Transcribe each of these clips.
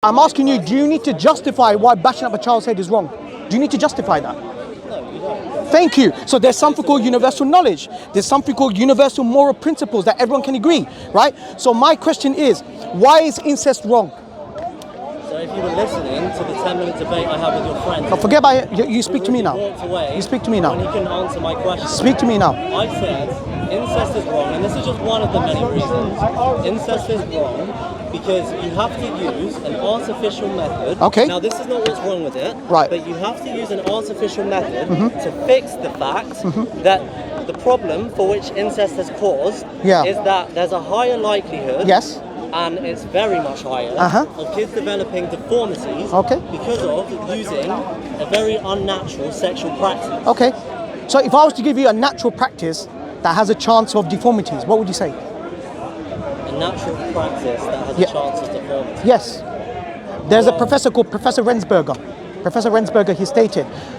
I'm asking you, do you need to justify why bashing up a child's head is wrong? Do you need to justify that? No, you don't. Thank you. So there's something called universal knowledge. There's something called universal moral principles that everyone can agree, right? So my question is, why is incest wrong? So if you were listening to the 10-minute debate I had with your friend... No, forget about it. You speak to me now. You speak to me now. When he couldn't answer my question. Speak to me now. I said incest is wrong, and this is just one of the many reasons. Incest is wrong because you have to use an artificial method. Okay. Now this is not what's wrong with it. Right. But you have to use an artificial method to fix the fact that the problem for which incest has caused is that there's a higher likelihood. Yes. And it's very much higher of kids developing deformities because of using a very unnatural sexual practice. Okay. So if I was to give you a natural practice that has a chance of deformities, what would you say? A natural practice that has a chance of deformity? Yes. There's a professor called Professor Rensberger. Professor Rensberger,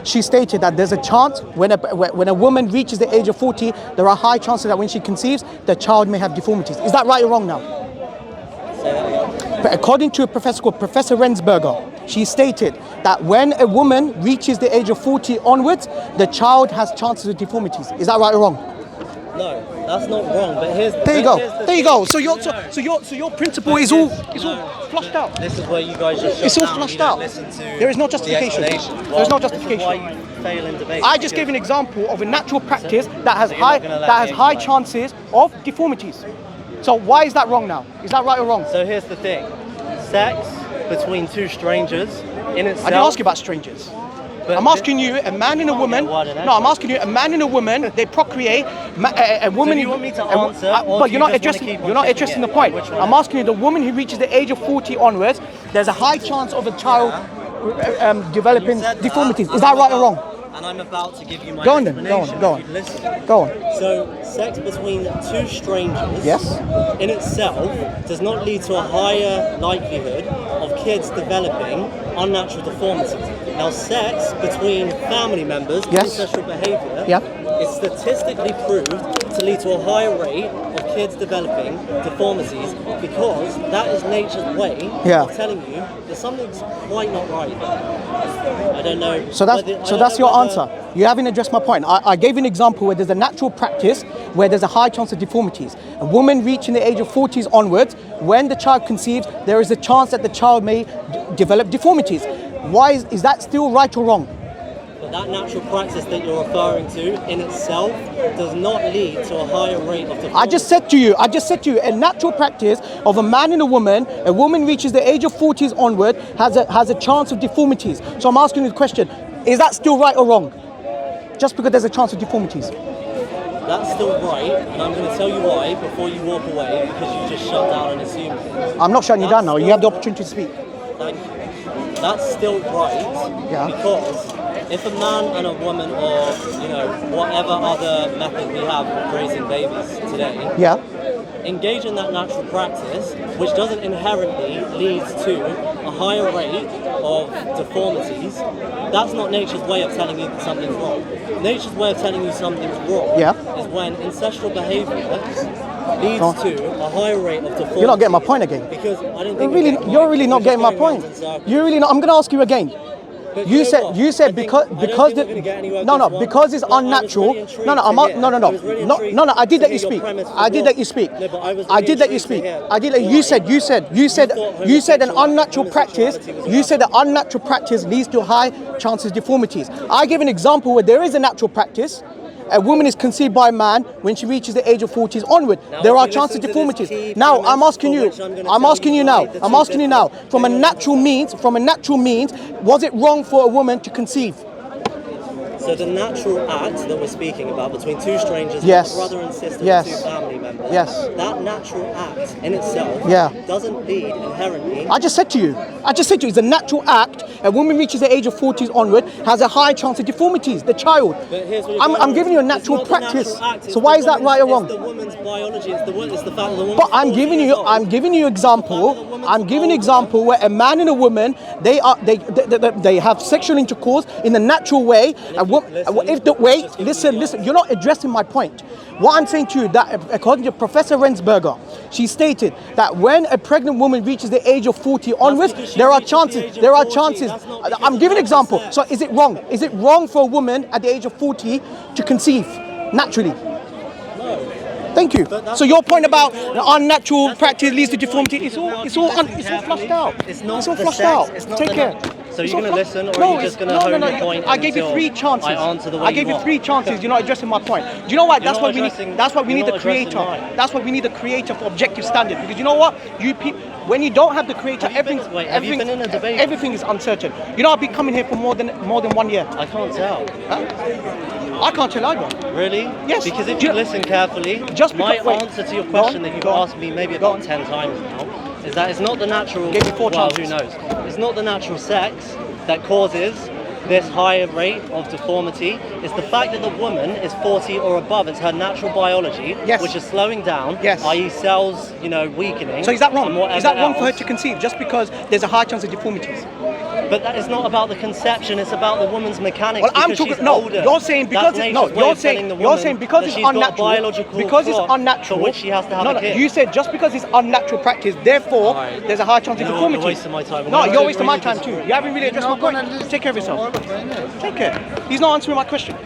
she stated that there's a chance when a woman reaches the age of 40, there are high chances that when she conceives, the child may have deformities. Is that right or wrong now? But according to a professor called Professor Rensberger, she stated that when a woman reaches the age of 40 onwards, the child has chances of deformities. Is that right or wrong? No, that's not wrong. But there you go. There you go. So your principle is all flushed out. This is where you guys just it's all flushed out. There is no justification. There is no justification. Why you fail in debate. I just gave an example of a natural practice that has high chances of deformities. So why is that wrong now? Is that right or wrong? So here's the thing. Sex between two strangers in itself... I didn't ask you about strangers. I'm asking you, a man and a woman... No, I'm asking you, a man and a woman, they procreate... A woman... So you want me to answer, but you're not addressing the point. I'm asking you, the woman who reaches the age of 40 onwards, there's a high chance of a child developing deformities. Is that right or wrong? And I'm about to give you my explanation. Go on. So, sex between two strangers in itself does not lead to a higher likelihood of kids developing unnatural deformities. Now, sex between family members with incestual behaviour is statistically proved to lead to a higher rate of kids developing deformities because that is nature's way of telling you that something's quite not right. I don't know. So that's your answer. You haven't addressed my point. I gave an example where there's a natural practice where there's a high chance of deformities. A woman reaching the age of 40s onwards, when the child conceives, there is a chance that the child may develop deformities. Why is that still right or wrong? But that natural practice that you're referring to in itself does not lead to a higher rate of deformity. I just said to you, a natural practice of a man and a woman reaches the age of 40s onward, has a chance of deformities. So I'm asking you the question, is that still right or wrong? Just because there's a chance of deformities. That's still right, and I'm going to tell you why before you walk away, because you just shut down and assumed. I'm not shutting you down now, you have the opportunity to speak. Thank you. That's still right, because if a man and a woman, or whatever other method we have of raising babies today, engage in that natural practice, which doesn't inherently lead to a higher rate of deformities, that's not nature's way of telling you that something's wrong. Nature's way of telling you something's wrong is when ancestral behaviour leads to a higher rate of deformity. You're not getting my point again. Because I don't think you're really not getting my point. You're really not. I'm going to ask you again. You said because it's unnatural. No. I did let you speak. You said an unnatural practice. You said that unnatural practice leads to high chances of deformities. I give an example where there is a natural practice. A woman is conceived by a man when she reaches the age of 40s onward. There are chances of deformities. Now I'm asking you now. From a natural means, was it wrong for a woman to conceive? So the natural act that we're speaking about between two strangers, brother and sister, and two family members, that natural act in itself doesn't lead inherently. I just said to you, it's a natural act. A woman reaches the age of 40s onward, has a high chance of deformities, the child. I'm giving you a natural practice. So why is that right or wrong? It's the woman's biology, it's the fact that the woman. But I'm giving you example. I'm giving an example where a man and a woman, they have sexual intercourse in the natural way. Listen, you're not addressing my point. What I'm saying to you, that according to Professor Rensberger, she stated that when a pregnant woman reaches the age of 40 onwards, there are chances. There are chances. I'm giving an example. So is it wrong? Is it wrong for a woman at the age of 40 to conceive naturally? Thank you. So your point about the unnatural practice leads to deformity, it's all flushed out. It's not all flushed out. Take care. So you're going to listen, or are you just going to hold your point? I gave you 3 chances. I answer the way I gave you 3 chances. You're not addressing my point. Do you know what? That's what we need. That's what we need the creator. That's what we need the creator for objective standard. Because you know what? When you don't have the creator, have you been in a debate? Everything is uncertain. You know, I've been coming here for more than 1 year. I can't tell. I can't tell either. Really? Yes. Because if you listen carefully, my answer to your question that you've asked me maybe about 10 times now is that it's not the natural. Gave you 4 chances. Who knows? It's not the natural sex that causes this higher rate of deformity. It's the fact that the woman is 40 or above. It's her natural biology, which is slowing down, i.e. cells, weakening. So is that wrong? Is that wrong for her else. to conceive just because there's a high chance of deformities? But that is not about the conception. It's about the woman's mechanics. Well, I'm talking. No, older. you're saying because you're saying because it's unnatural. Because it's unnatural, for which she has to have a kid. You said just because it's unnatural practice, therefore there's a high chance of deformity. You're wasting my time. No, you're wasting my time too. You haven't really addressed my point. Take care of yourself. Take care. He's not answering my question.